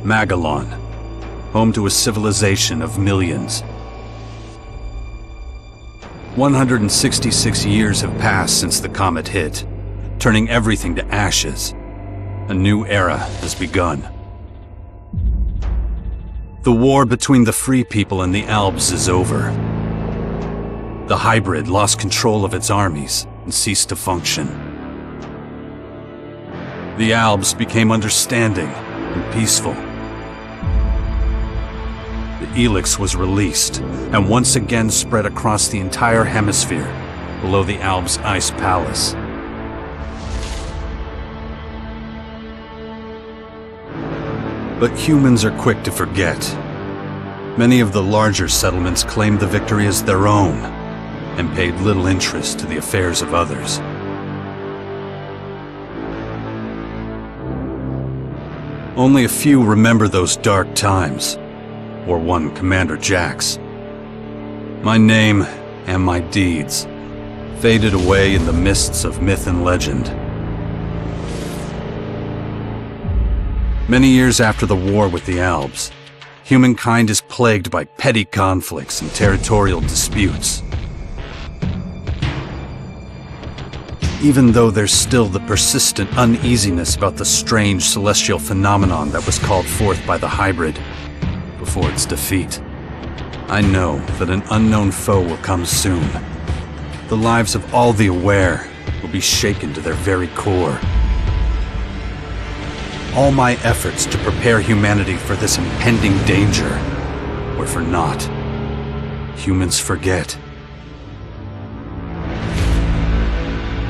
Magellan, home to a civilization of millions. 166 years have passed since the comet hit, turning everything to ashes. A new era has begun. The war between the free people and the Albs is over. The hybrid lost control of its armies and ceased to function. The Albs became understanding and peaceful. The Elex was released and once again spread across the entire hemisphere below the Albs' ice palace. But humans are quick to forget. Many of the larger settlements claimed the victory as their own and paid little interest to the affairs of others. Only a few remember those dark times, or one Commander Jax. My name and my deeds faded away in the mists of myth and legend. Many years after the war with the Albs, humankind is plagued by petty conflicts and territorial disputes. Even though there's still the persistent uneasiness about the strange celestial phenomenon that was called forth by the hybrid before its defeat, I know that an unknown foe will come soon. The lives of all the aware will be shaken to their very core. All my efforts to prepare humanity for this impending danger were for naught. Humans forget.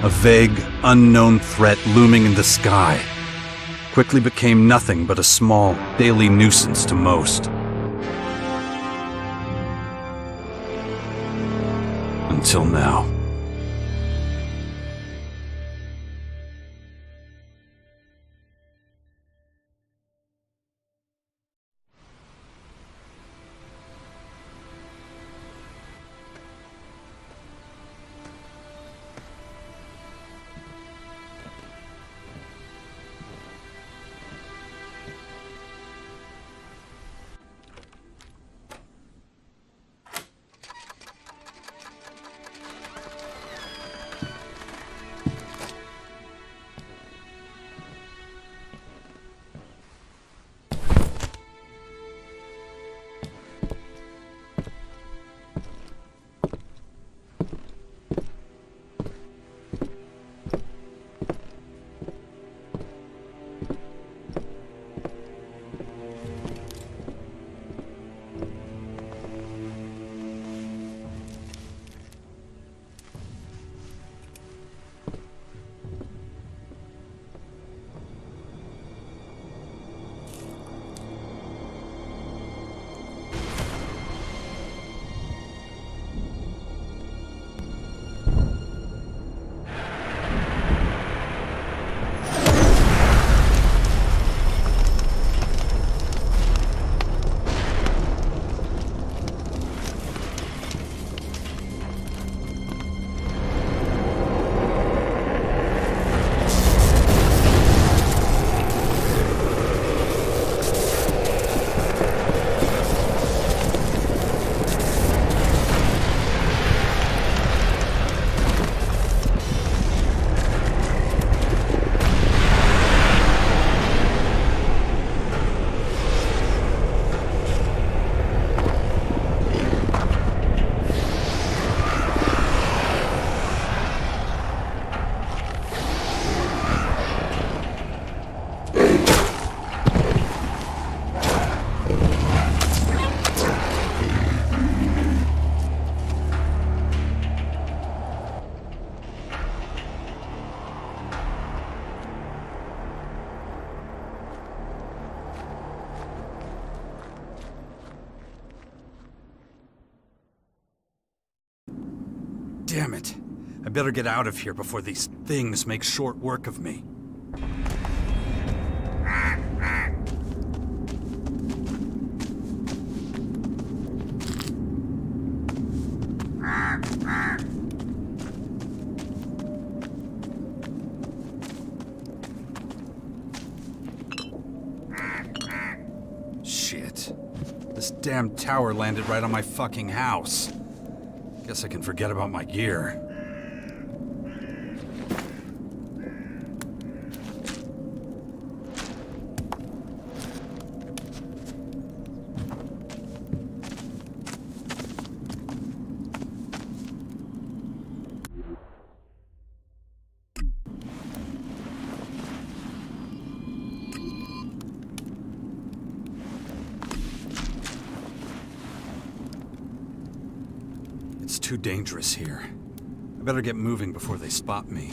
A vague, unknown threat looming in the sky quickly became nothing but a small, daily nuisance to most. Until now. Damn it. I better get out of here before these things make short work of me. This damn tower landed right on my fucking house. Guess I can forget about my gear. It's too dangerous here. I better get moving before they spot me.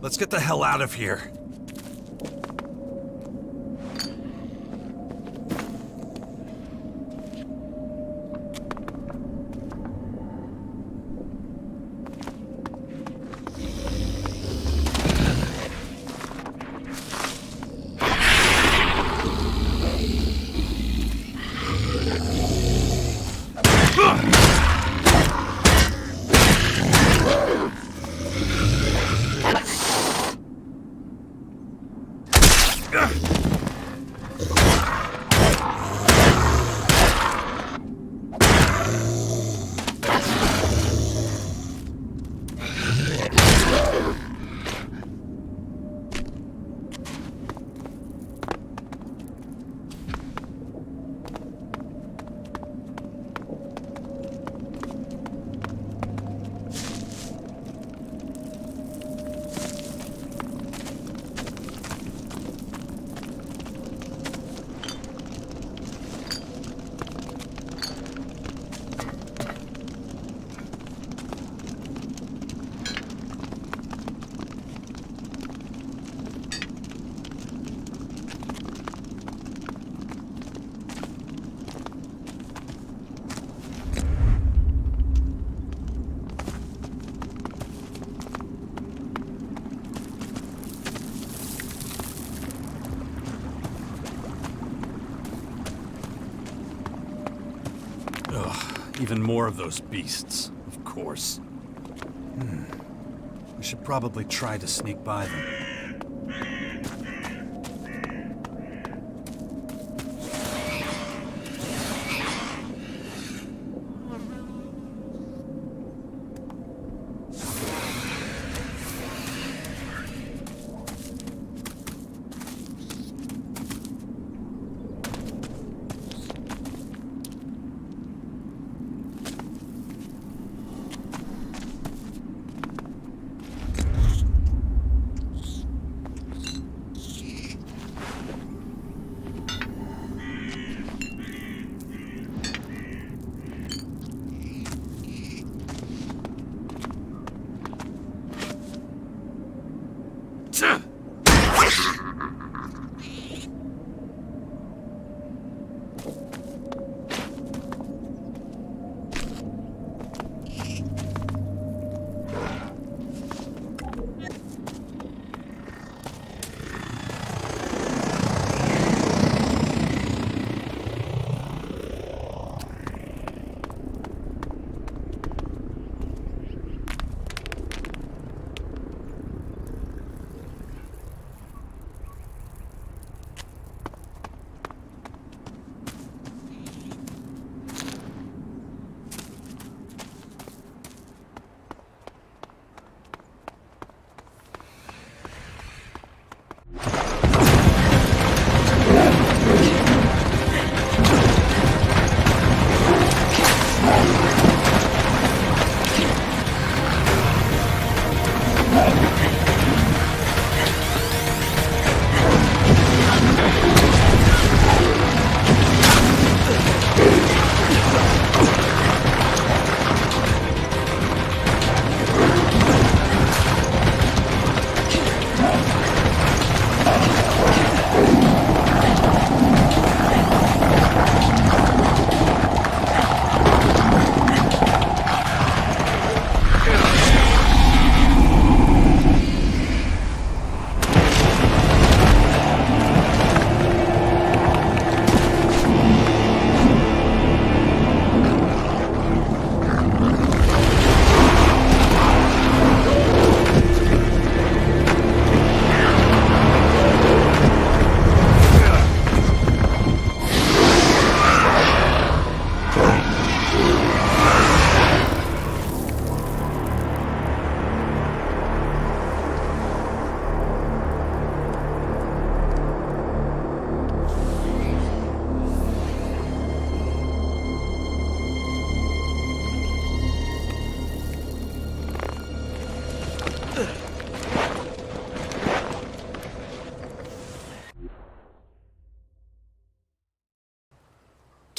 Let's get the hell out of here. Even more of those beasts, of course. I should probably try to sneak by them.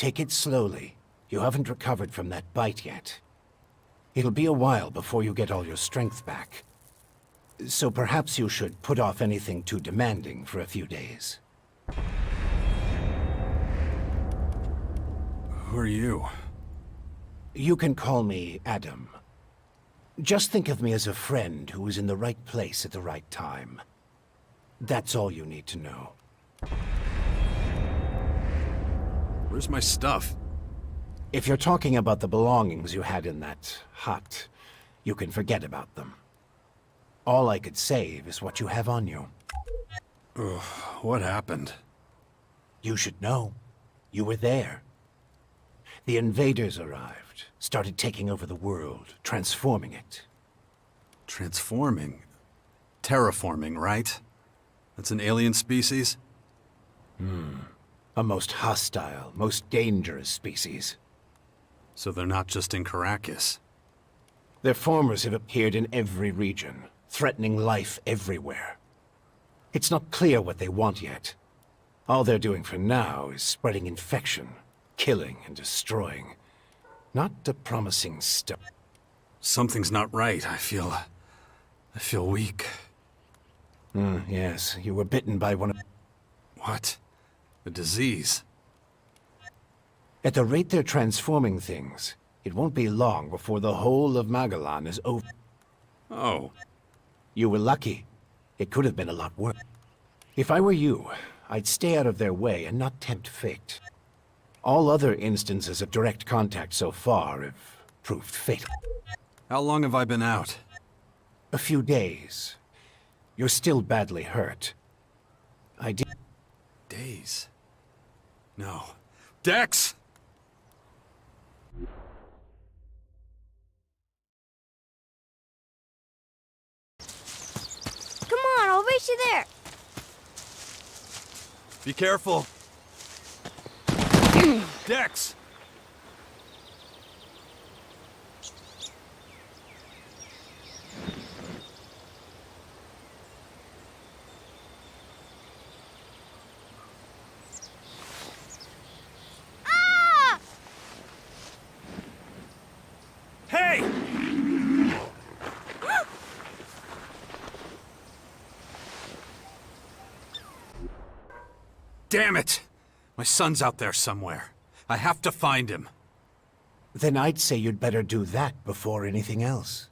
Take it slowly. You haven't recovered from that bite yet. It'll be a while before you get all your strength back. So perhaps you should put off anything too demanding for a few days. Who are you? You can call me Adam. Just think of me as a friend who was in the right place at the right time. That's all you need to know. Where's my stuff? If you're talking about the belongings you had in that hut, you can forget about them. All I could save is what you have on you. Ugh, what happened? You should know. You were there. The invaders arrived, started taking over the world, transforming it. Transforming? Terraforming, right? That's an alien species? A most hostile, most dangerous species. So they're not just in Caracas. Their formers have appeared in every region, threatening life everywhere. It's not clear what they want yet. All they're doing for now is spreading infection, killing and destroying. Not a promising step. Something's not right. I feel weak. Yes, you were bitten by one of... What? A disease? At the rate they're transforming things, it won't be long before the whole of Magalan is over. Oh. You were lucky. It could have been a lot worse. If I were you, I'd stay out of their way and not tempt fate. All other instances of direct contact so far have proved fatal. How long have I been out? A few days. You're still badly hurt. I did... Days? No. Dex! Come on, I'll race you there. Be careful. Dex! Ah! Hey! Damn it! My son's out there somewhere. I have to find him. Then I'd say you'd better do that before anything else.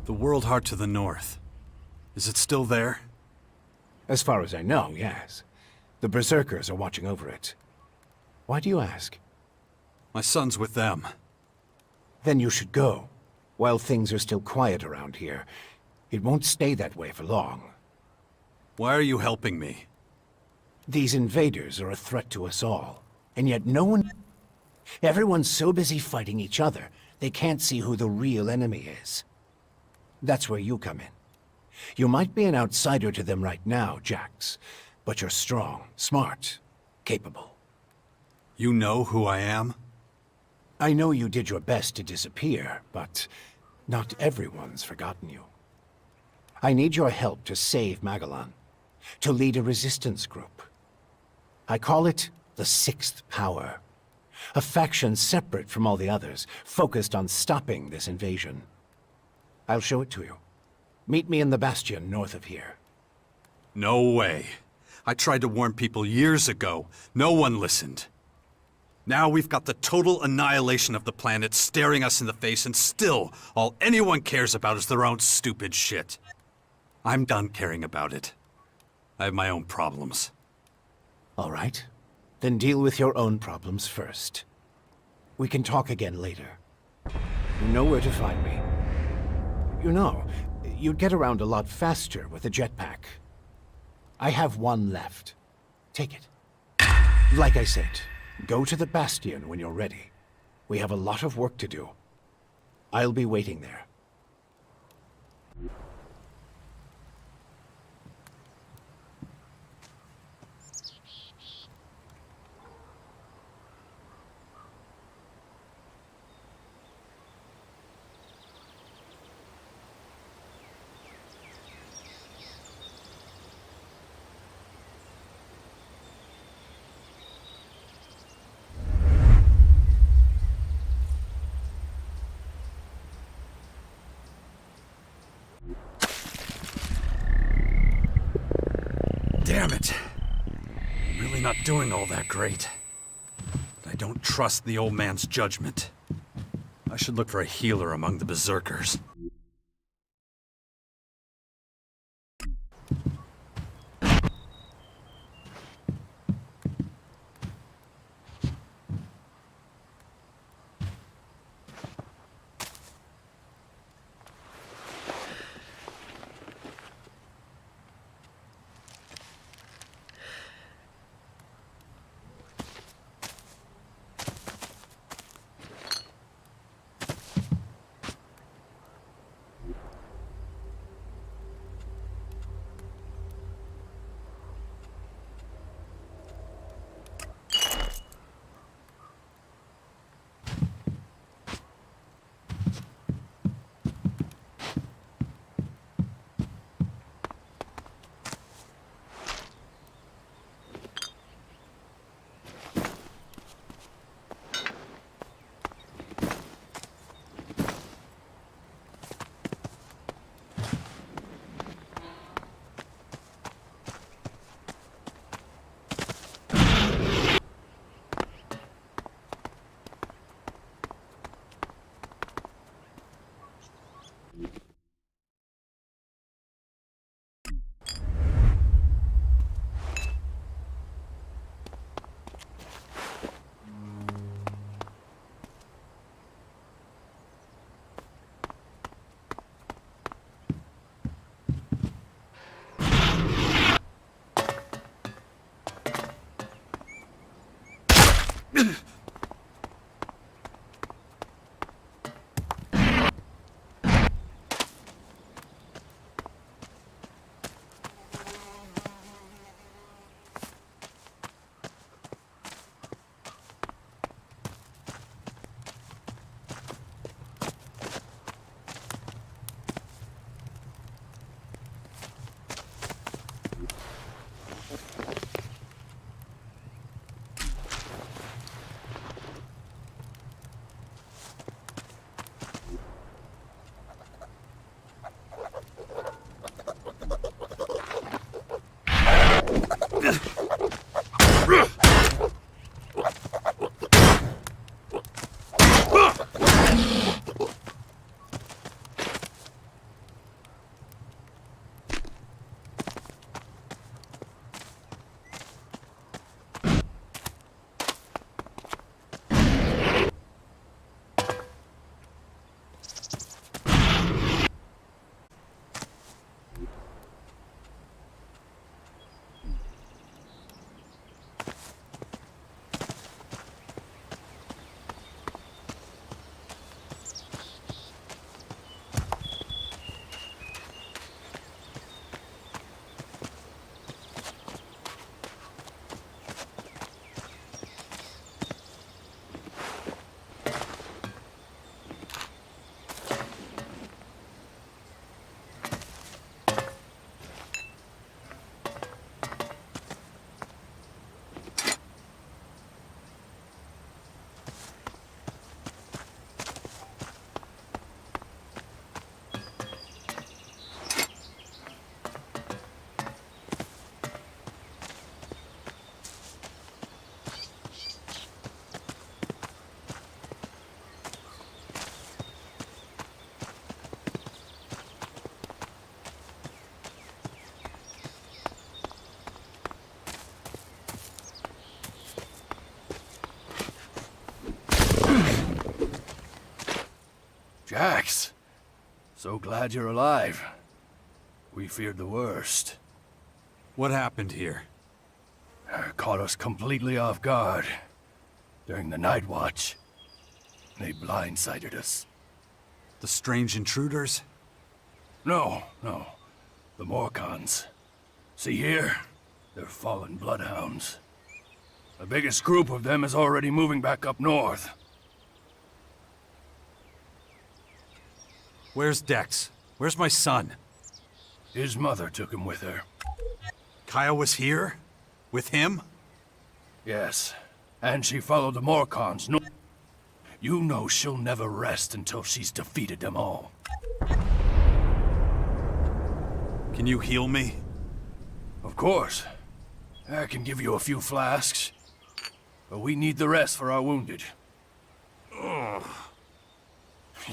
The World Heart to the north. Is it still there? As far as I know, yes. The Berserkers are watching over it. Why do you ask? My son's with them. Then you should go, while things are still quiet around here. It won't stay that way for long. Why are you helping me? These invaders are a threat to us all, and yet no one... Everyone's so busy fighting each other, they can't see who the real enemy is. That's where you come in. You might be an outsider to them right now, Jax, but you're strong, smart, capable. You know who I am? I know you did your best to disappear, but not everyone's forgotten you. I need your help to save Magalan, to lead a resistance group. I call it the Sixth Power, a faction separate from all the others, focused on stopping this invasion. I'll show it to you. Meet me in the bastion north of here. No way. I tried to warn people years ago. No one listened. Now we've got the total annihilation of the planet staring us in the face, and still, all anyone cares about is their own stupid shit. I'm done caring about it. I have my own problems. All right. Then deal with your own problems first. We can talk again later. You know where to find me. You know, you'd get around a lot faster with a jetpack. I have one left. Take it. Like I said, go to the bastion when you're ready. We have a lot of work to do. I'll be waiting there. Damn it. I'm really not doing all that great. But I don't trust the old man's judgment. I should look for a healer among the berserkers. Jax, so glad you're alive. We feared the worst. What happened here? Caught us completely off guard during the night watch. They blindsided us. The strange intruders? No. The Morcons. See here? They're fallen bloodhounds. The biggest group of them is already moving back up north. Where's Dex? Where's my son? His mother took him with her. Kaya was here? With him? Yes, and she followed the Morcons north. You know she'll never rest until she's defeated them all. Can you heal me? Of course. I can give you a few flasks, but we need the rest for our wounded. Ugh.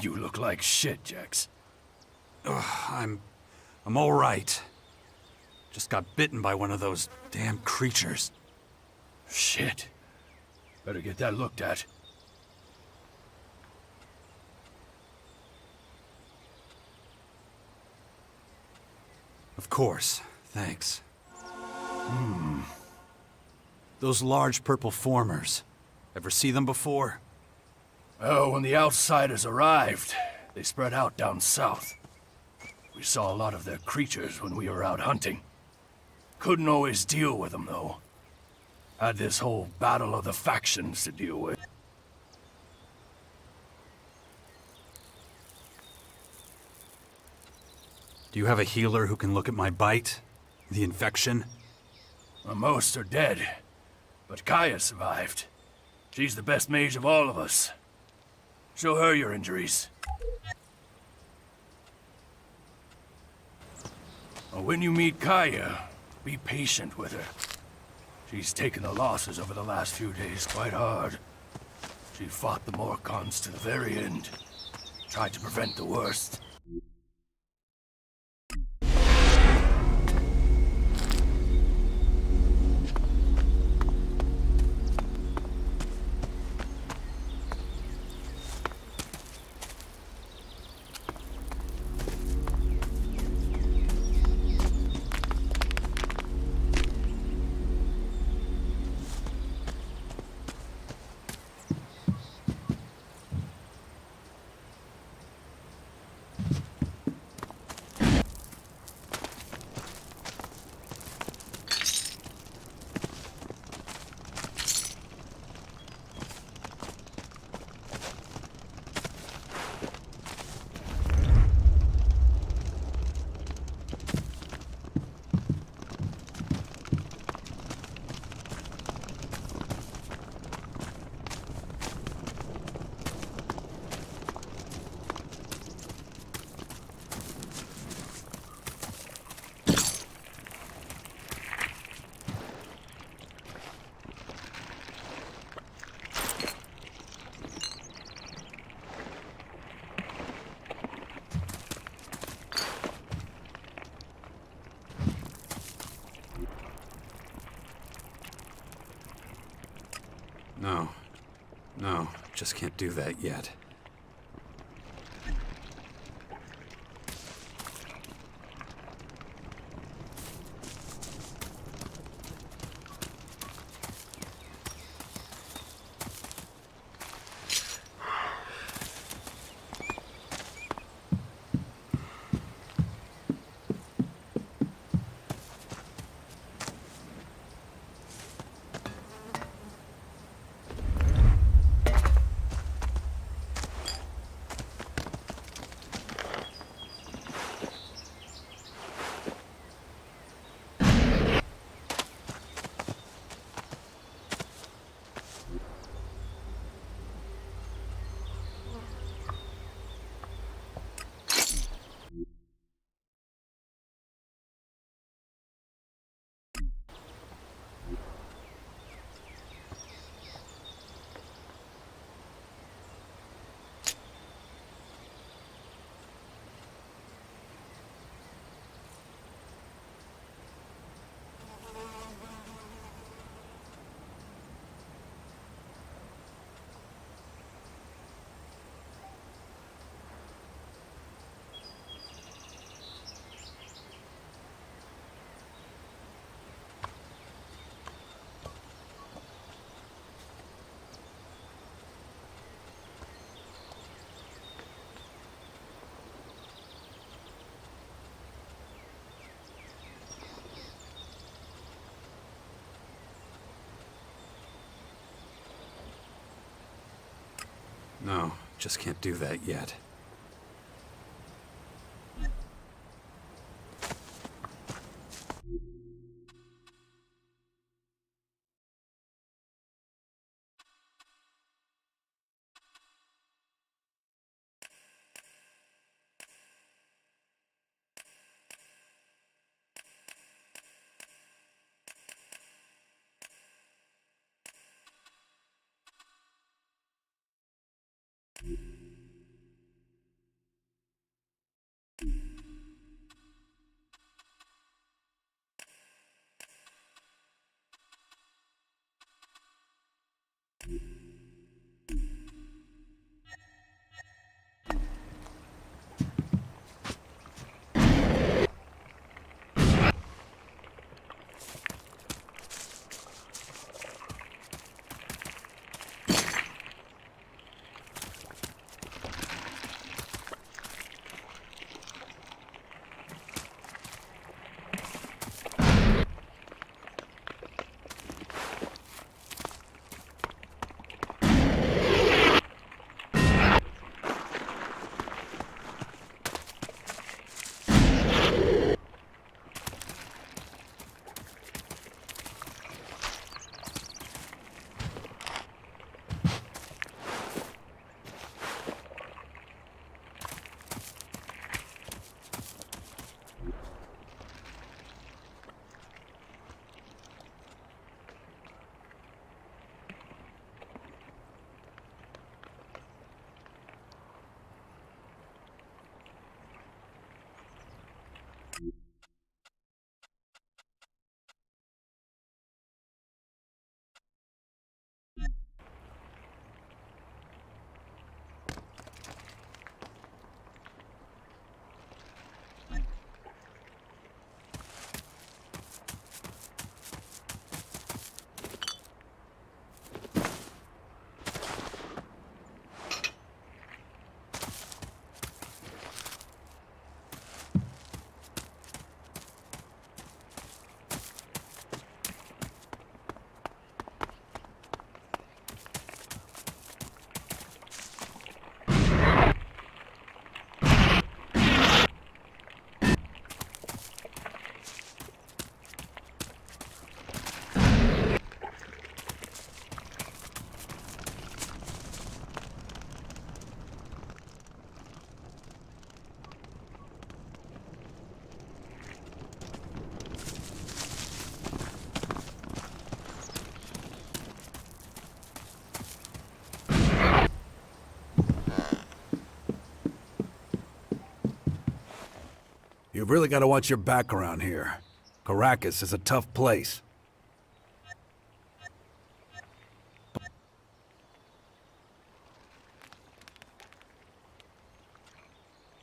You look like shit, Jax. I'm all right. Just got bitten by one of those damn creatures. Shit. Better get that looked at. Of course. Thanks. Those large purple formers. Ever see them before? Oh, when the outsiders arrived, they spread out down south. We saw a lot of their creatures when we were out hunting. Couldn't always deal with them, though. Had this whole battle of the factions to deal with. Do you have a healer who can look at my bite? The infection? Most are dead, but Kaya survived. She's the best mage of all of us. Show her your injuries. When you meet Kaya, be patient with her. She's taken the losses over the last few days quite hard. She fought the Morcons to the very end. Tried to prevent the worst. No, just can't do that yet. No, just can't do that yet. You've really got to watch your back around here. Caracas is a tough place.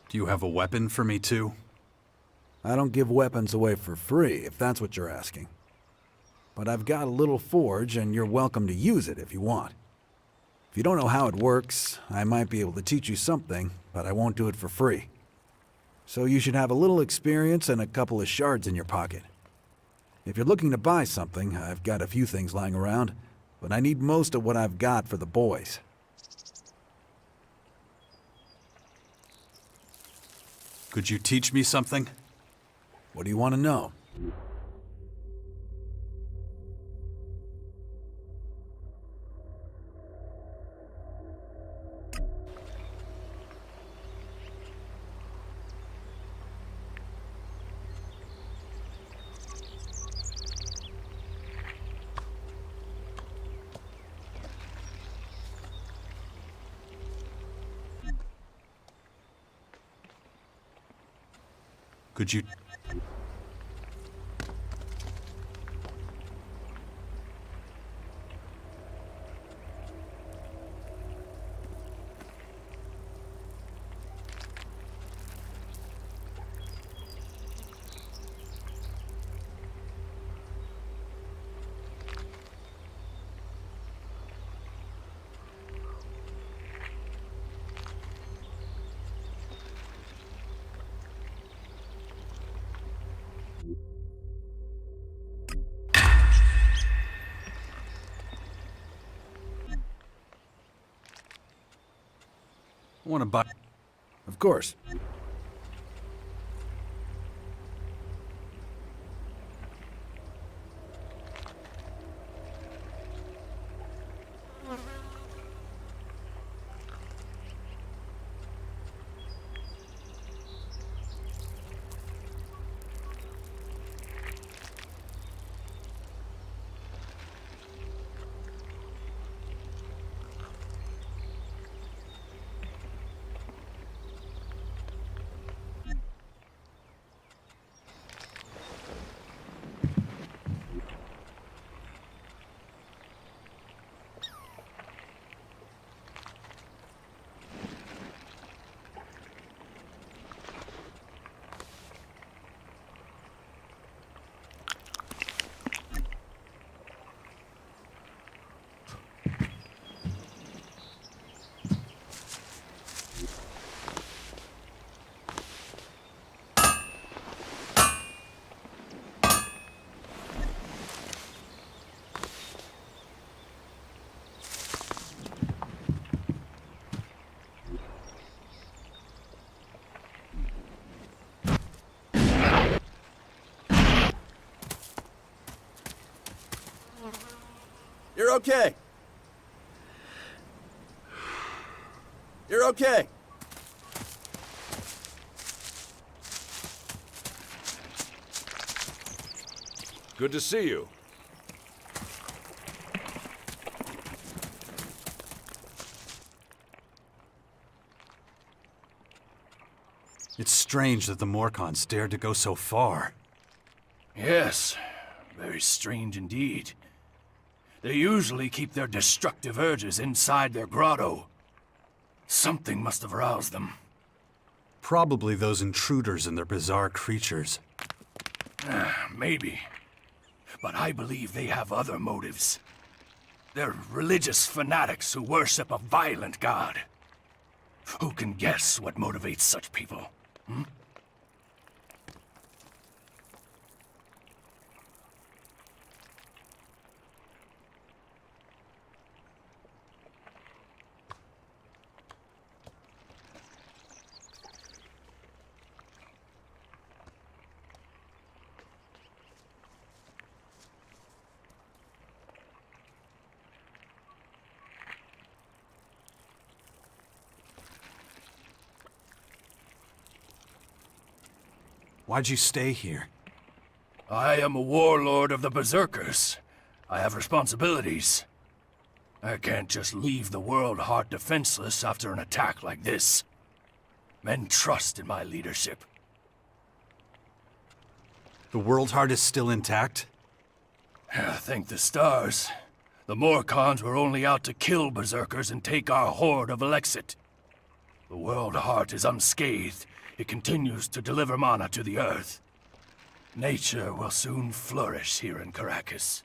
Do you have a weapon for me too? I don't give weapons away for free, if that's what you're asking. But I've got a little forge, and you're welcome to use it if you want. If you don't know how it works, I might be able to teach you something, but I won't do it for free. So you should have a little experience and a couple of shards in your pocket. If you're looking to buy something, I've got a few things lying around, but I need most of what I've got for the boys. Could you teach me something? What do you want to know? Could you... I want to buy... Of course. You're okay. You're okay. Good to see you. It's strange that the Morcons dared to go so far. Yes, very strange indeed. They usually keep their destructive urges inside their grotto. Something must have roused them. Probably those intruders and their bizarre creatures. Maybe. But I believe they have other motives. They're religious fanatics who worship a violent god. Who can guess what motivates such people? Why'd you stay here? I am a warlord of the Berserkers. I have responsibilities. I can't just leave the world heart defenseless after an attack like this. Men trust in my leadership. The World Heart is still intact? Thank the stars. The Morcons were only out to kill Berserkers and take our horde of Elexit. The World Heart is unscathed. It continues to deliver mana to the Earth. Nature will soon flourish here in Caracas.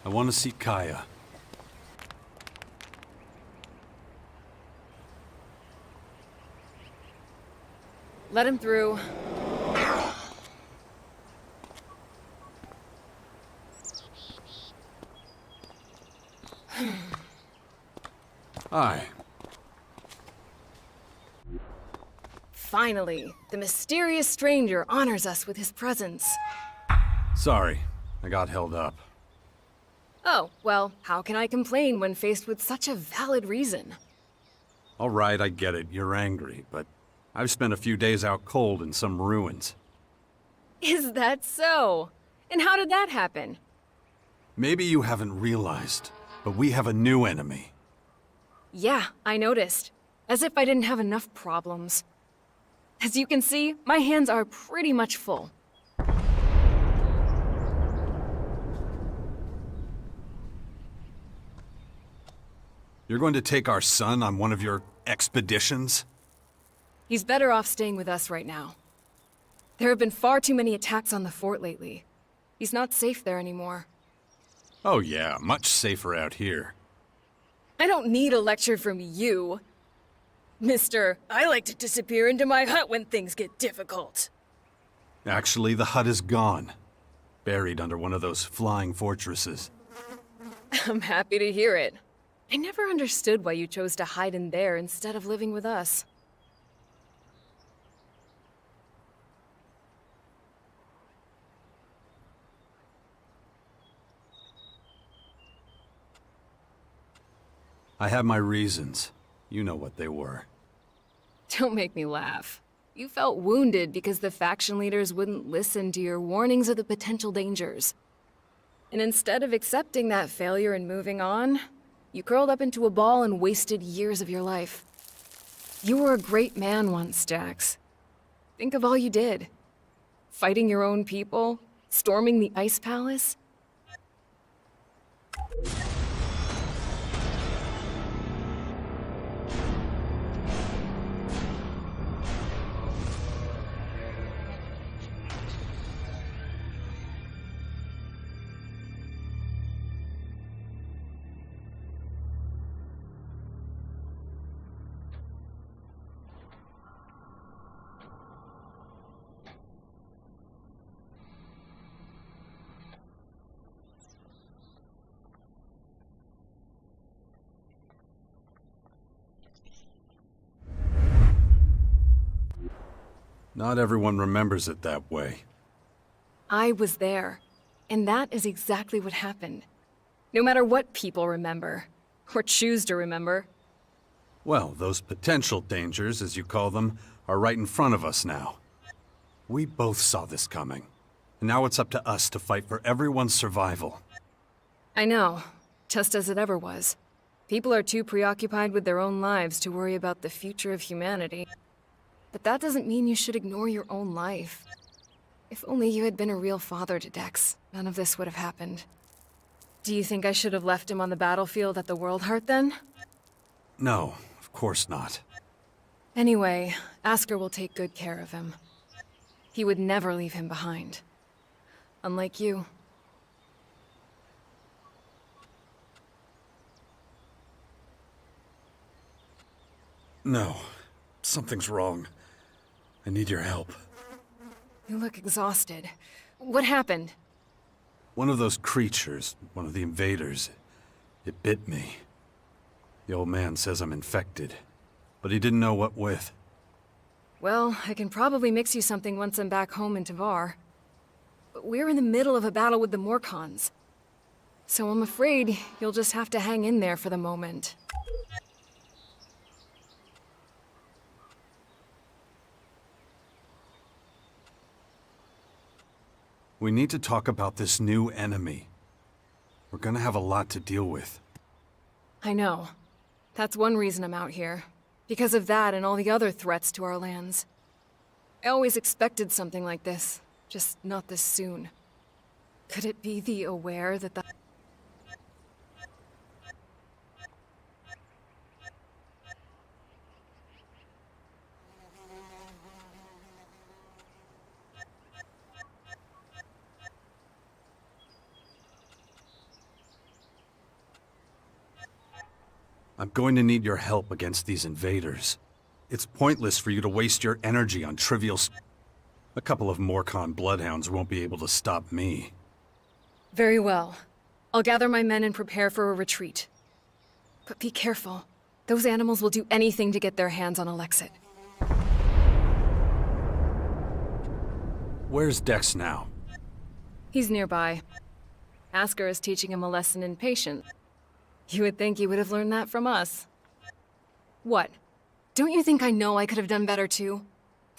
I want to see Kaya. Let him through. Hi. Finally, the mysterious stranger honors us with his presence. Sorry, I got held up. Oh, well, how can I complain when faced with such a valid reason? All right, I get it. You're angry, but I've spent a few days out cold in some ruins. Is that so? And how did that happen? Maybe you haven't realized, but we have a new enemy. Yeah, I noticed. As if I didn't have enough problems. As you can see, my hands are pretty much full. You're going to take our son on one of your expeditions? He's better off staying with us right now. There have been far too many attacks on the fort lately. He's not safe there anymore. Oh yeah, much safer out here. I don't need a lecture from you. Mister, I like to disappear into my hut when things get difficult. Actually, the hut is gone. Buried under one of those flying fortresses. I'm happy to hear it. I never understood why you chose to hide in there instead of living with us. I have my reasons. You know what they were. Don't make me laugh. You felt wounded because the faction leaders wouldn't listen to your warnings of the potential dangers. And instead of accepting that failure and moving on, you curled up into a ball and wasted years of your life. You were a great man once, Jax. Think of all you did. Fighting your own people, storming the Ice Palace. Not everyone remembers it that way. I was there, and that is exactly what happened. No matter what people remember, or choose to remember. Well, those potential dangers, as you call them, are right in front of us now. We both saw this coming, and now it's up to us to fight for everyone's survival. I know, just as it ever was. People are too preoccupied with their own lives to worry about the future of humanity. But that doesn't mean you should ignore your own life. If only you had been a real father to Dex, none of this would have happened. Do you think I should have left him on the battlefield at the World Heart then? No, of course not. Anyway, Asker will take good care of him. He would never leave him behind. Unlike you. No, something's wrong. I need your help. You look exhausted. What happened? One of those creatures, one of the invaders, it bit me. The old man says I'm infected, but he didn't know what with. Well, I can probably mix you something once I'm back home in Tavar. But we're in the middle of a battle with the Morcons. So I'm afraid you'll just have to hang in there for the moment. We need to talk about this new enemy. We're gonna have a lot to deal with. I know. That's one reason I'm out here. Because of that and all the other threats to our lands. I always expected something like this, just not this soon. Could it be the Aware that the... I'm going to need your help against these invaders. It's pointless for you to waste your energy on A couple of Morcon bloodhounds won't be able to stop me. Very well. I'll gather my men and prepare for a retreat. But be careful. Those animals will do anything to get their hands on Alexit. Where's Dex now? He's nearby. Asker is teaching him a lesson in patience. You would think he would have learned that from us. What? Don't you think I know I could have done better too?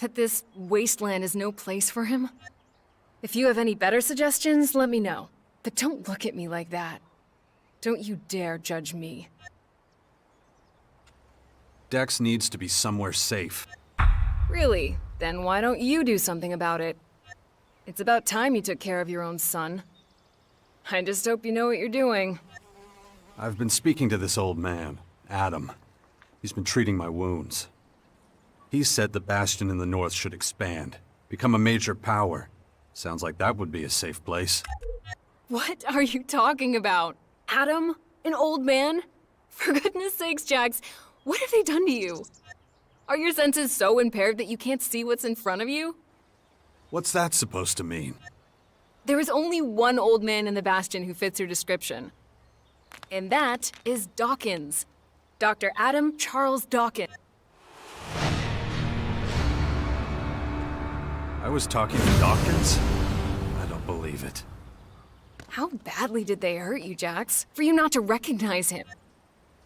That this wasteland is no place for him? If you have any better suggestions, let me know. But don't look at me like that. Don't you dare judge me. Dex needs to be somewhere safe. Really? Then why don't you do something about it? It's about time you took care of your own son. I just hope you know what you're doing. I've been speaking to this old man, Adam. He's been treating my wounds. He said the Bastion in the north should expand, become a major power. Sounds like that would be a safe place. What are you talking about? Adam? An old man? For goodness sakes, Jax, what have they done to you? Are your senses so impaired that you can't see what's in front of you? What's that supposed to mean? There is only one old man in the Bastion who fits your description. And that is Dawkins. Dr. Adam Charles Dawkins. I was talking to Dawkins? I don't believe it. How badly did they hurt you, Jax, for you not to recognize him?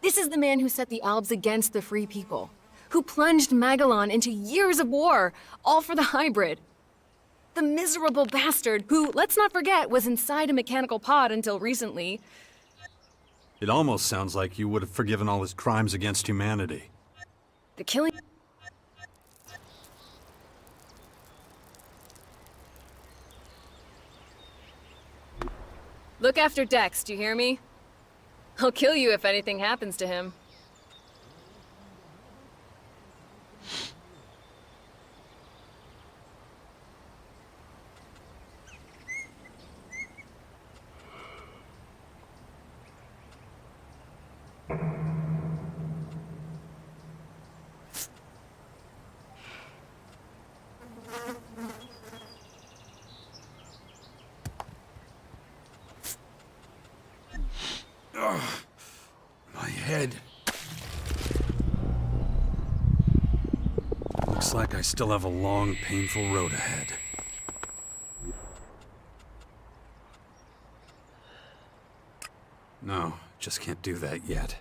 This is the man who set the Albs against the Free People, who plunged Magellan into years of war, all for the hybrid. The miserable bastard who, let's not forget, was inside a mechanical pod until recently. It almost sounds like you would have forgiven all his crimes against humanity. The killing... Look after Dex, do you hear me? I'll kill you if anything happens to him. My head. Looks like I still have a long, painful road ahead. No, just can't do that yet.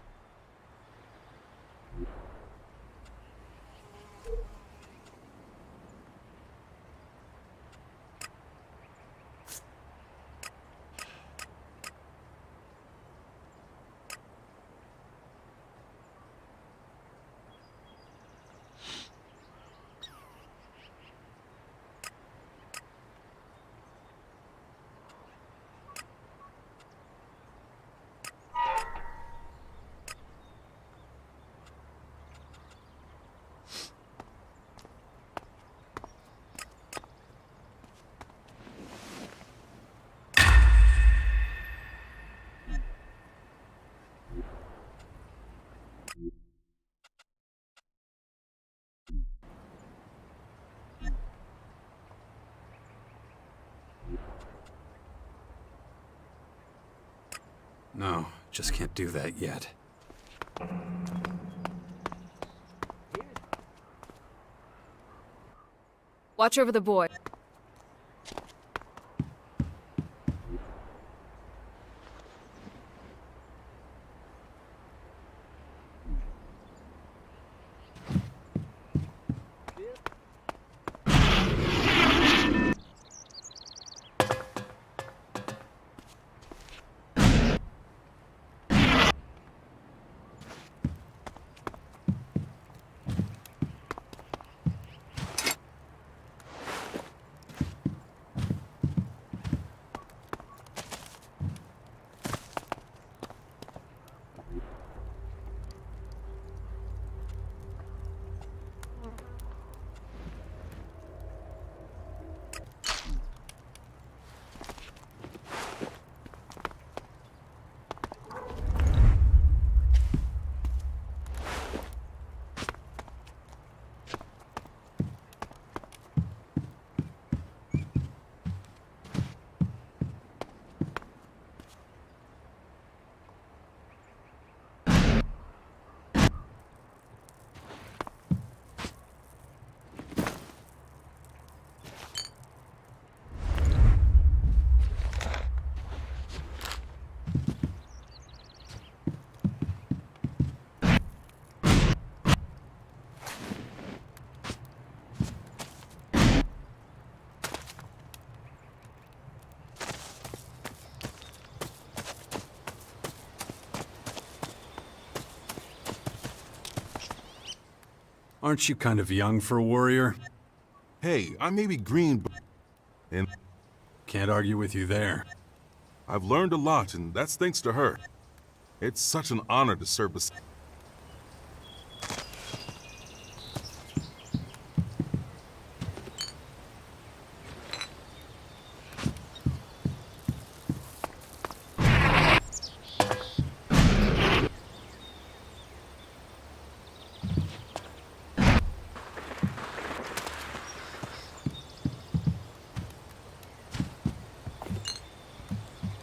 No, just can't do that yet. Watch over the boy. Aren't you kind of young for a warrior? Hey, I may be green, but... And Can't argue with you there. I've learned a lot, and that's thanks to her. It's such an honor to serve beside...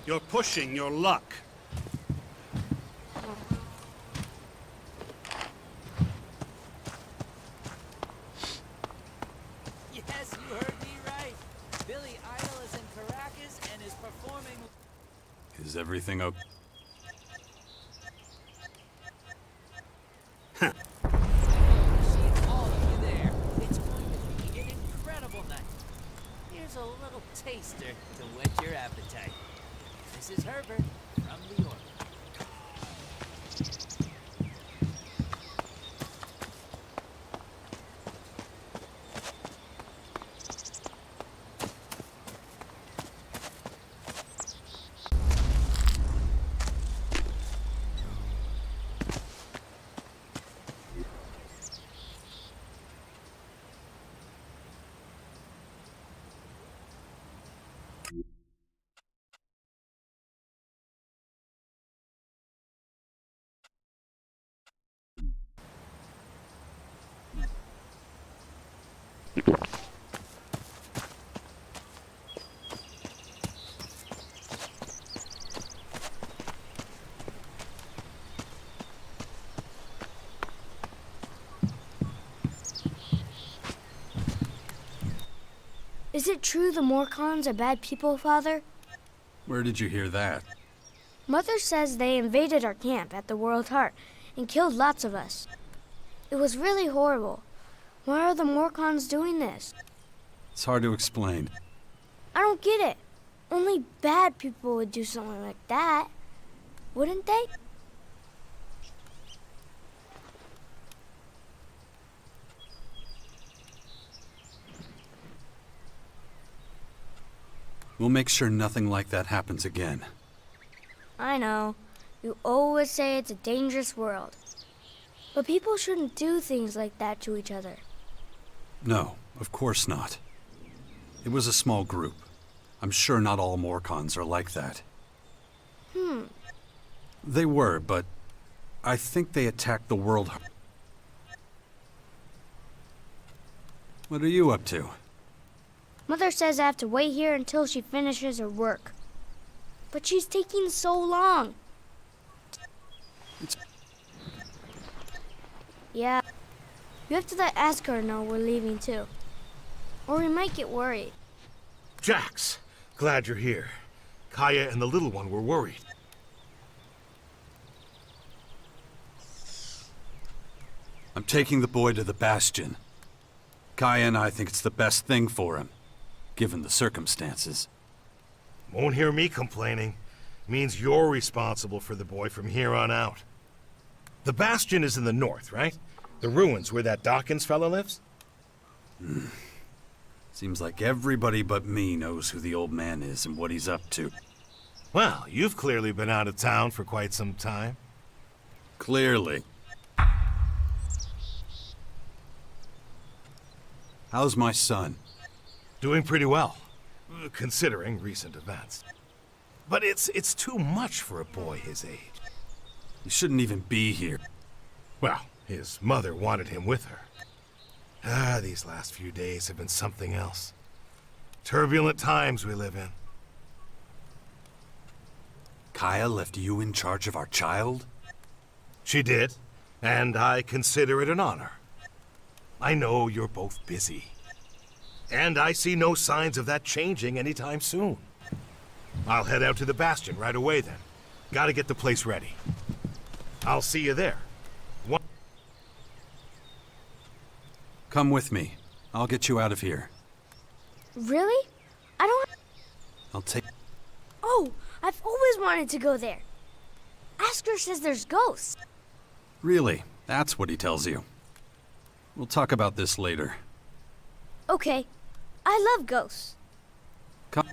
You're pushing your luck. Is everything okay? Seeing all of you there. It's going to be an incredible night. Here's a little taster to whet your appetite. This is Herbert from the Order. Is it true the Morcons are bad people, Father? Where did you hear that? Mother says they invaded our camp at the World Heart and killed lots of us. It was really horrible. Why are the Morcons doing this? It's hard to explain. I don't get it. Only bad people would do something like that, wouldn't they? We'll make sure nothing like that happens again. I know. You always say it's a dangerous world. But people shouldn't do things like that to each other. No, of course not. It was a small group. I'm sure not all Morcons are like that. They were, but I think they attacked the world. What are you up to? Mother says I have to wait here until she finishes her work. But she's taking so long. It's... Yeah. You have to let Asker know we're leaving too. Or we might get worried. Jax, glad you're here. Kaya and the little one were worried. I'm taking the boy to the Bastion. Kaya and I think it's the best thing for him, given the circumstances. Won't hear me complaining. Means you're responsible for the boy from here on out. The Bastion is in the north, right? The ruins where that Dawkins fella lives? Seems like everybody but me knows who the old man is and what he's up to. Well, you've clearly been out of town for quite some time. Clearly. How's my son? Doing pretty well, considering recent events. But it's too much for a boy his age. He shouldn't even be here. Well, his mother wanted him with her. These last few days have been something else. Turbulent times we live in. Kaya left you in charge of our child? She did, and I consider it an honor. I know you're both busy. And I see no signs of that changing anytime soon. I'll head out to the Bastion right away then. Gotta get the place ready. I'll see you there. Come with me. I'll get you out of here. Really? I don't... I'll take... Oh, I've always wanted to go there. Asker says there's ghosts. Really? That's what he tells you. We'll talk about this later. Okay. I love ghosts. Come.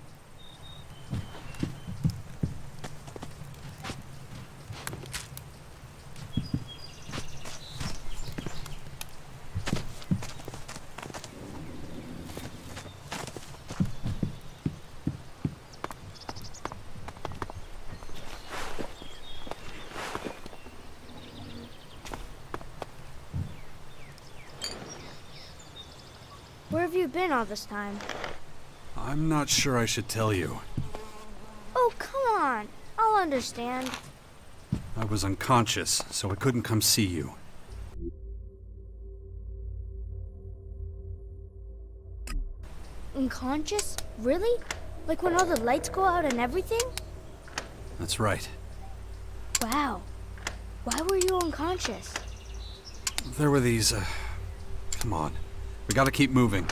Where have you been all this time? I'm not sure I should tell you. Oh, come on. I'll understand. I was unconscious, so I couldn't come see you. Unconscious? Really? Like when all the lights go out and everything? That's right. Wow. Why were you unconscious? There were these, come on. We gotta keep moving.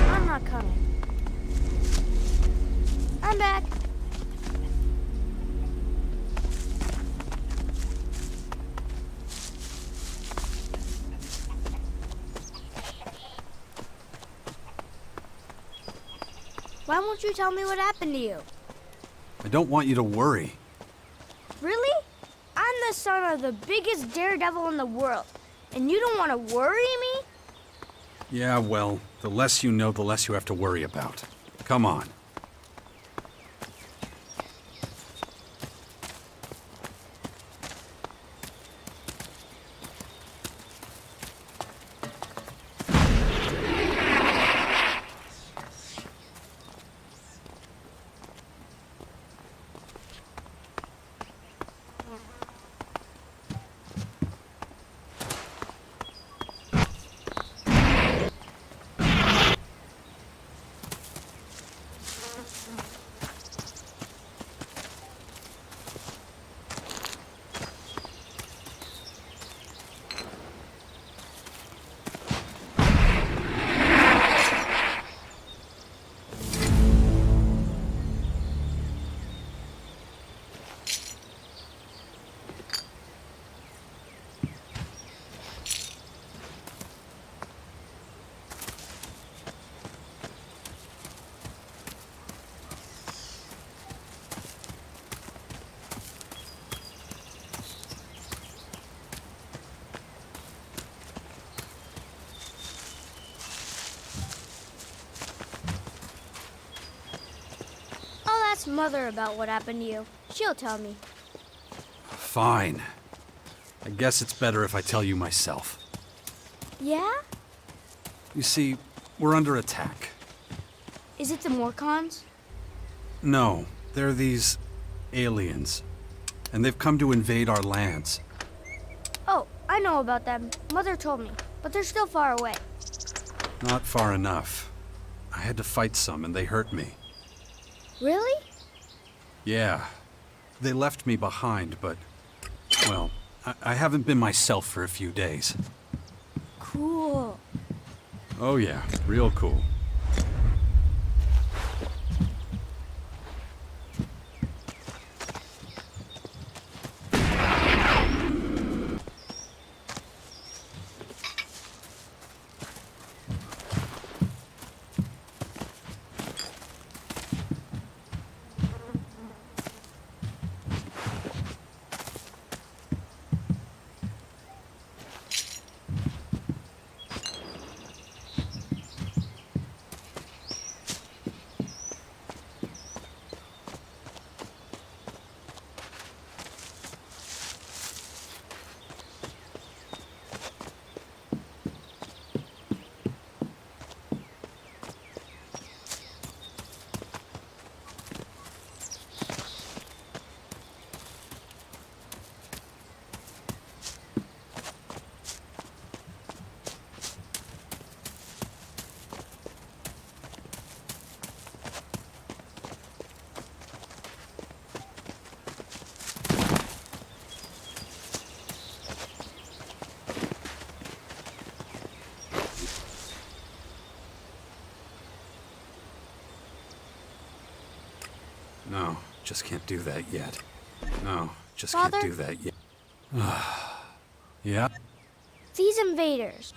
I'm not coming. I'm back. Why won't you tell me what happened to you? I don't want you to worry. Really? I'm the son of the biggest daredevil in the world, and you don't want to worry me? Yeah, well, the less you know, the less you have to worry about. Come on. I'll ask Mother about what happened to you. She'll tell me. Fine. I guess it's better if I tell you myself. Yeah? You see, we're under attack. Is it the Morcons? No, they're these aliens. And they've come to invade our lands. Oh, I know about them. Mother told me, but they're still far away. Not far enough. I had to fight some and they hurt me. Really? Yeah. They left me behind, but... well, I haven't been myself for a few days. Cool. Oh yeah, real cool. No, just can't do that yet. No, Just Father? can't do that yet. Yeah? These invaders.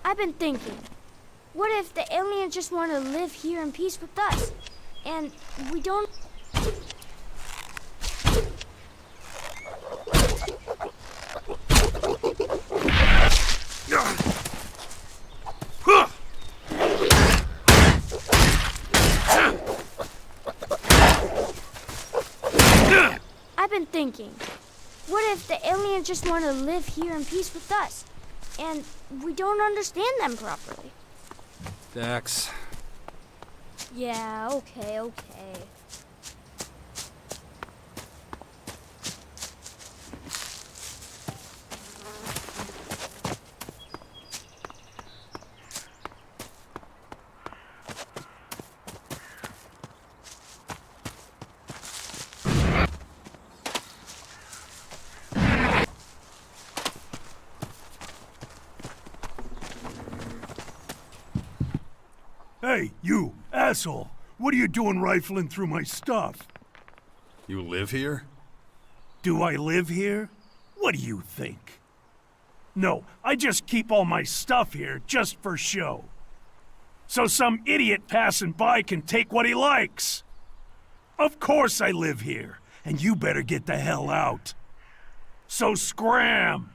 I've been thinking, what if the aliens just want to live here in peace with us? And we don't... I've been thinking, what if the aliens just want to live here in peace with us? And we don't understand them properly. Dex. Yeah, okay. Hey, you, asshole! What are you doing rifling through my stuff? You live here? Do I live here? What do you think? No, I just keep all my stuff here just for show. So some idiot passing by can take what he likes. Of course I live here, and you better get the hell out. So scram!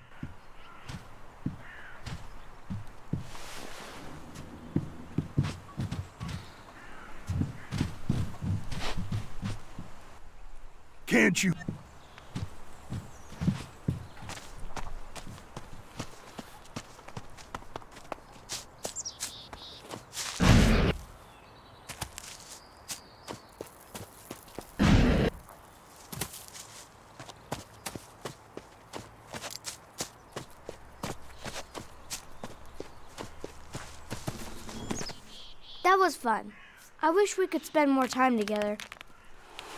Can't you? That was fun. I wish we could spend more time together.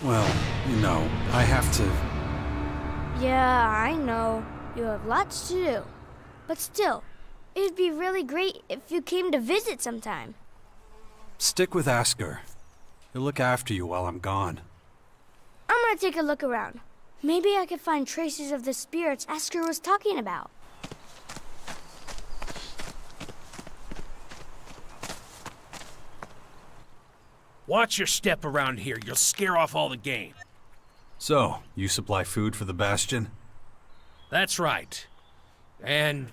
Well, you know, I have to... Yeah, I know. You have lots to do. But still, it'd be really great if you came to visit sometime. Stick with Asker. He'll look after you while I'm gone. I'm gonna take a look around. Maybe I could find traces of the spirits Asker was talking about. Watch your step around here. You'll scare off all the game. So, you supply food for the Bastion? That's right. And...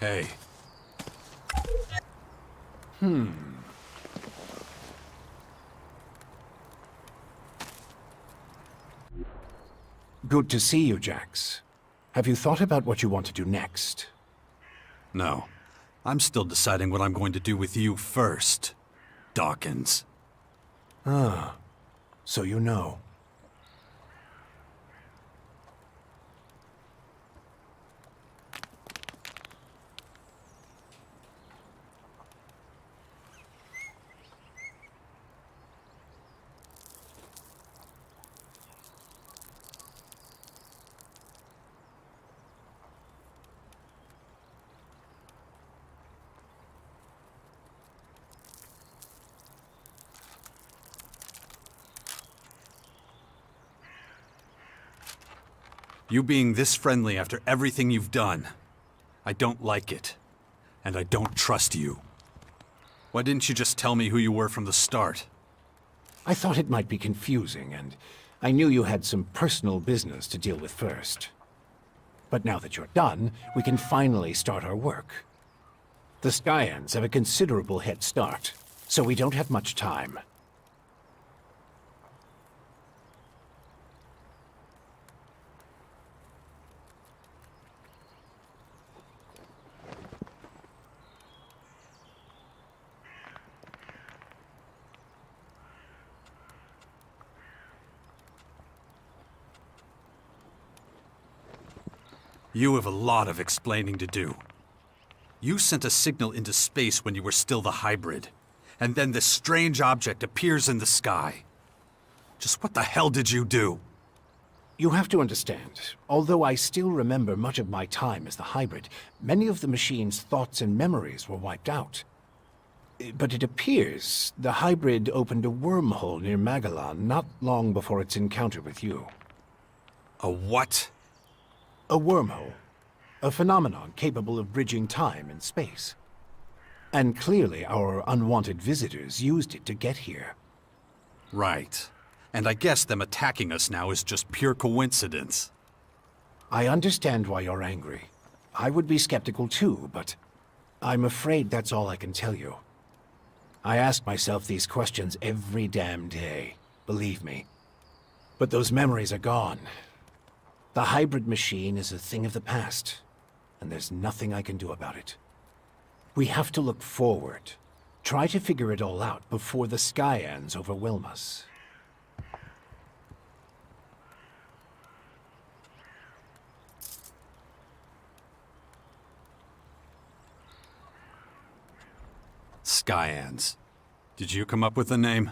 Hey. Good to see you, Jax. Have you thought about what you want to do next? No. I'm still deciding what I'm going to do with you first, Dawkins. So you know. You being this friendly after everything you've done. I don't like it. And I don't trust you. Why didn't you just tell me who you were from the start? I thought it might be confusing, and I knew you had some personal business to deal with first. But now that you're done, we can finally start our work. The Skyans have a considerable head start, so we don't have much time. You have a lot of explaining to do. You sent a signal into space when you were still the hybrid, and then this strange object appears in the sky. Just what the hell did you do? You have to understand, although I still remember much of my time as the hybrid, many of the machine's thoughts and memories were wiped out. But it appears the hybrid opened a wormhole near Magellan not long before its encounter with you. A what? A wormhole. A phenomenon capable of bridging time and space. And clearly our unwanted visitors used it to get here. Right. And I guess them attacking us now is just pure coincidence. I understand why you're angry. I would be skeptical too, but I'm afraid that's all I can tell you. I ask myself these questions every damn day, believe me. But those memories are gone. The hybrid machine is a thing of the past, and there's nothing I can do about it. We have to look forward, try to figure it all out before the Skyans overwhelm us. Skyans. Did you come up with the name?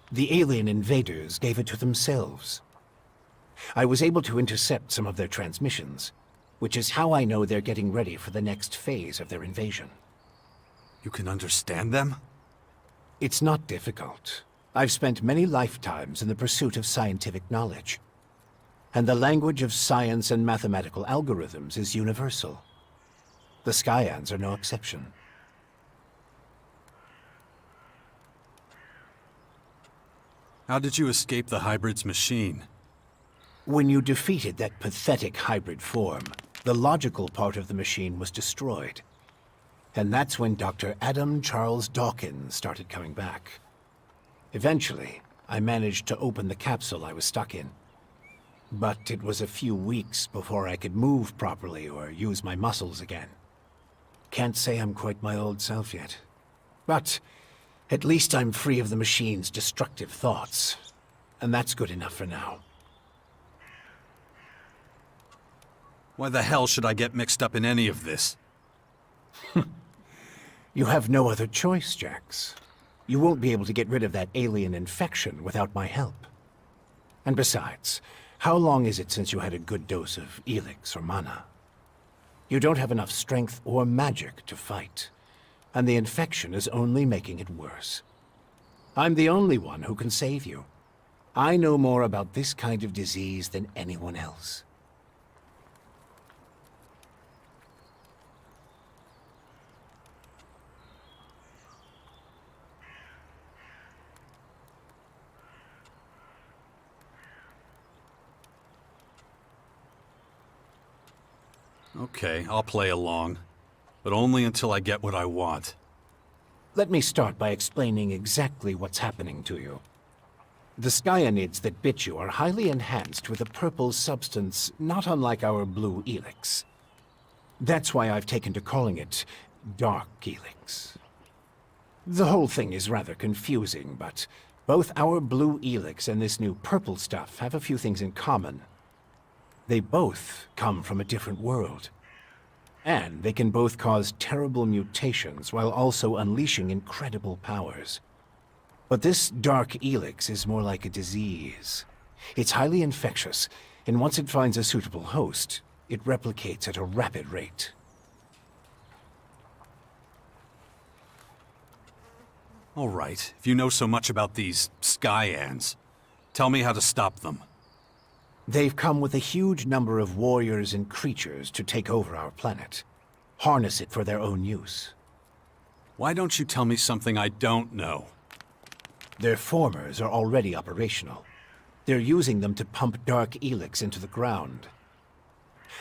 The alien invaders gave it to themselves. I was able to intercept some of their transmissions, which is how I know they're getting ready for the next phase of their invasion. You can understand them? It's not difficult. I've spent many lifetimes in the pursuit of scientific knowledge. And the language of science and mathematical algorithms is universal. The Skyans are no exception. How did you escape the hybrid's machine? When you defeated that pathetic hybrid form, the logical part of the machine was destroyed. And that's when Dr. Adam Charles Dawkins started coming back. Eventually, I managed to open the capsule I was stuck in. But it was a few weeks before I could move properly or use my muscles again. Can't say I'm quite my old self yet. But at least I'm free of the machine's destructive thoughts. And that's good enough for now. Why the hell should I get mixed up in any of this? You have no other choice, Jax. You won't be able to get rid of that alien infection without my help. And besides, how long is it since you had a good dose of Elex or mana? You don't have enough strength or magic to fight, and the infection is only making it worse. I'm the only one who can save you. I know more about this kind of disease than anyone else. Okay, I'll play along. but only until I get what I want. Let me start by explaining exactly what's happening to you. The skyanids that bit you are highly enhanced with a purple substance not unlike our blue Elex. That's why I've taken to calling it Dark Elex. The whole thing is rather confusing, but both our blue Elex and this new purple stuff have a few things in common. They both come from a different world. And they can both cause terrible mutations while also unleashing incredible powers. But this Dark Elex is more like a disease. It's highly infectious, and once it finds a suitable host, it replicates at a rapid rate. All right, if you know so much about these Skyans, tell me how to stop them. They've come with a huge number of warriors and creatures to take over our planet. Harness it for their own use. Why don't you tell me something I don't know? Their formers are already operational. They're using them to pump Dark Elex into the ground.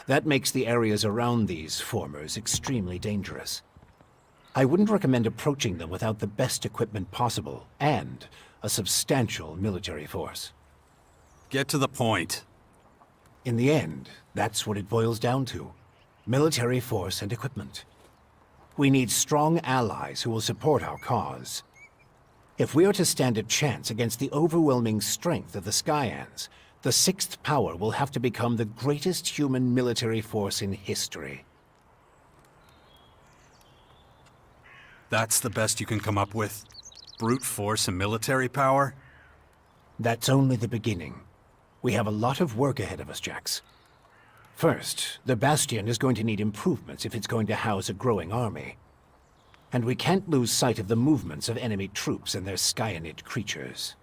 That makes the areas around these formers extremely dangerous. I wouldn't recommend approaching them without the best equipment possible, and a substantial military force. Get to the point. In the end, that's what it boils down to. Military force and equipment. We need strong allies who will support our cause. If we are to stand a chance against the overwhelming strength of the Skyans, the Sixth Power will have to become the greatest human military force in history. That's the best you can come up with? Brute force and military power? That's only the beginning. We have a lot of work ahead of us, Jax. First, the Bastion is going to need improvements if it's going to house a growing army. And we can't lose sight of the movements of enemy troops and their Skyanid creatures.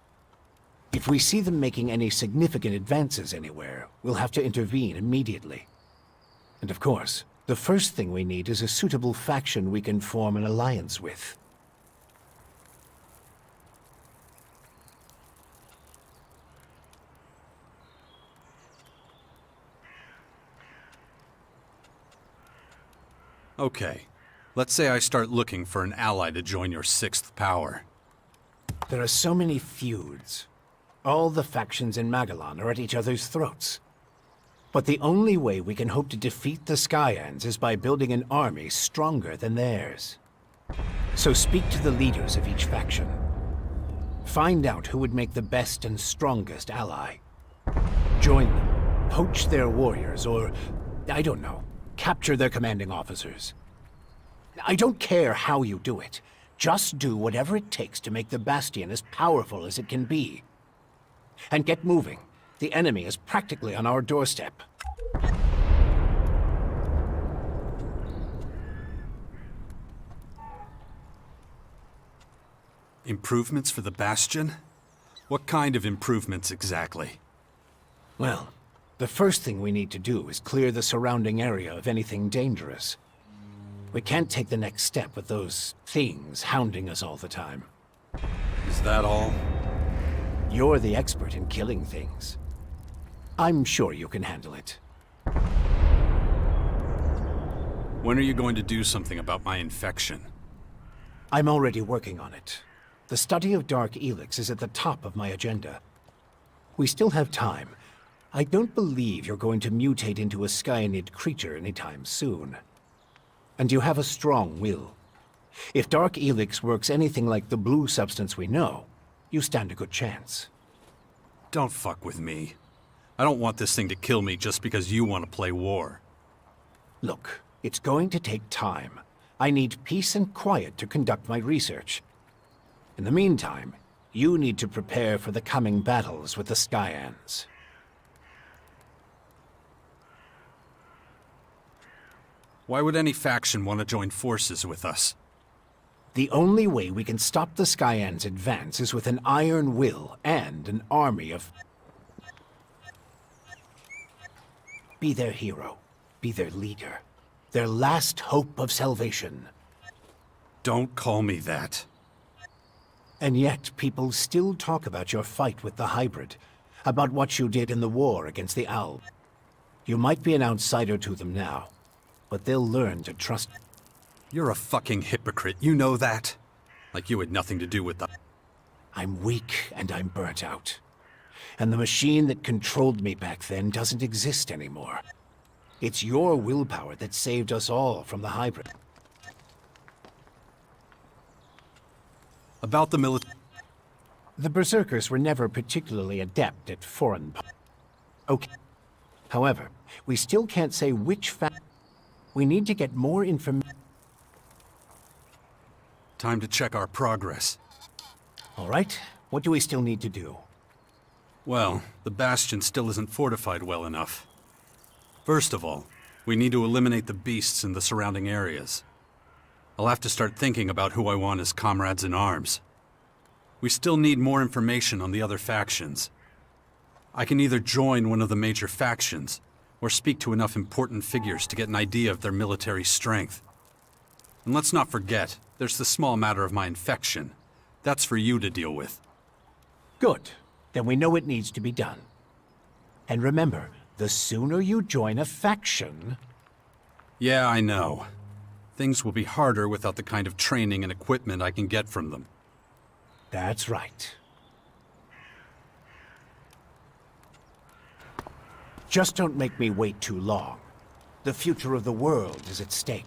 If we see them making any significant advances anywhere, we'll have to intervene immediately. And of course, the first thing we need is a suitable faction we can form an alliance with. Okay. Let's say I start looking for an ally to join your Sixth Power. There are so many feuds. All the factions in Magellan are at each other's throats. But the only way we can hope to defeat the Skyans is by building an army stronger than theirs. So speak to the leaders of each faction. Find out who would make the best and strongest ally. Join them, poach their warriors, or, I don't know, capture their commanding officers. I don't care how you do it. Just do whatever it takes to make the Bastion as powerful as it can be. And get moving. The enemy is practically on our doorstep. Improvements for the Bastion? What kind of improvements exactly? Well, the first thing we need to do is clear the surrounding area of anything dangerous. We can't take the next step with those things hounding us all the time. Is that all? You're the expert in killing things. I'm sure you can handle it. When are you going to do something about my infection? I'm already working on it. The study of Dark Elex is at the top of my agenda. We still have time. I don't believe you're going to mutate into a Skyanid creature anytime soon. And you have a strong will. If Dark Elex works anything like the blue substance we know, you stand a good chance. Don't fuck with me. I don't want this thing to kill me just because you want to play war. Look, it's going to take time. I need peace and quiet to conduct my research. In the meantime, you need to prepare for the coming battles with the Skyans. Why would any faction want to join forces with us? The only way we can stop the Skyans' advance is with an iron will and an army of... Be their hero. Be their leader. Their last hope of salvation. Don't call me that. And yet, people still talk about your fight with the hybrid. About what you did in the war against the Owl. You might be an outsider to them now, but they'll learn to trust... You're a fucking hypocrite, you know that? Like you had nothing to do with the... I'm weak and I'm burnt out. And the machine that controlled me back then doesn't exist anymore. It's your willpower that saved us all from the hybrid. About the The Berserkers were never particularly adept at foreign... Okay. However, we still can't say which we need to get more information. Time to check our progress. All right, what do we still need to do? Well, the bastion still isn't fortified well enough. First of all, we need to eliminate the beasts in the surrounding areas. I'll have to start thinking about who I want as comrades in arms. We still need more information on the other factions. I can either join one of the major factions, or speak to enough important figures to get an idea of their military strength. And let's not forget, there's the small matter of my infection. That's for you to deal with. Good. Then we know it needs to be done. And remember, the sooner you join a faction... Yeah, I know. Things will be harder without the kind of training and equipment I can get from them. That's right. Just don't make me wait too long. The future of the world is at stake.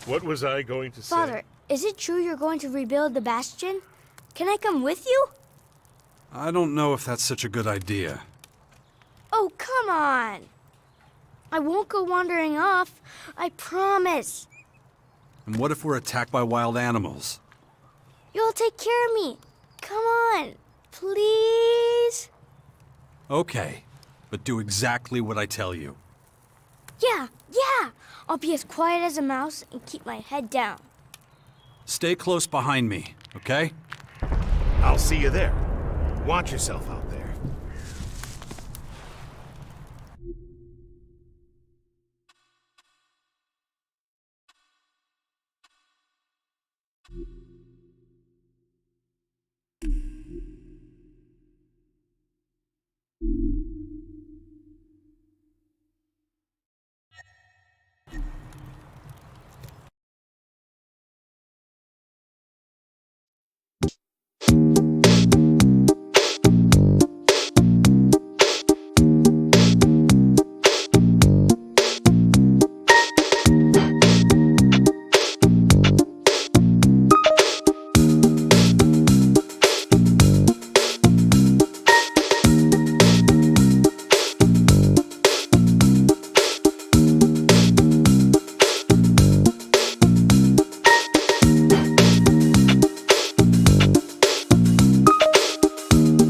What was I going to say? Father, is it true you're going to rebuild the bastion? Can I come with you? I don't know if that's such a good idea. Oh, come on! I won't go wandering off. I promise. And what if we're attacked by wild animals? You'll take care of me. Come on, please? Okay, but do exactly what I tell you. Yeah. I'll be as quiet as a mouse and keep my head down. Stay close behind me, okay? I'll see you there. Watch yourself out there.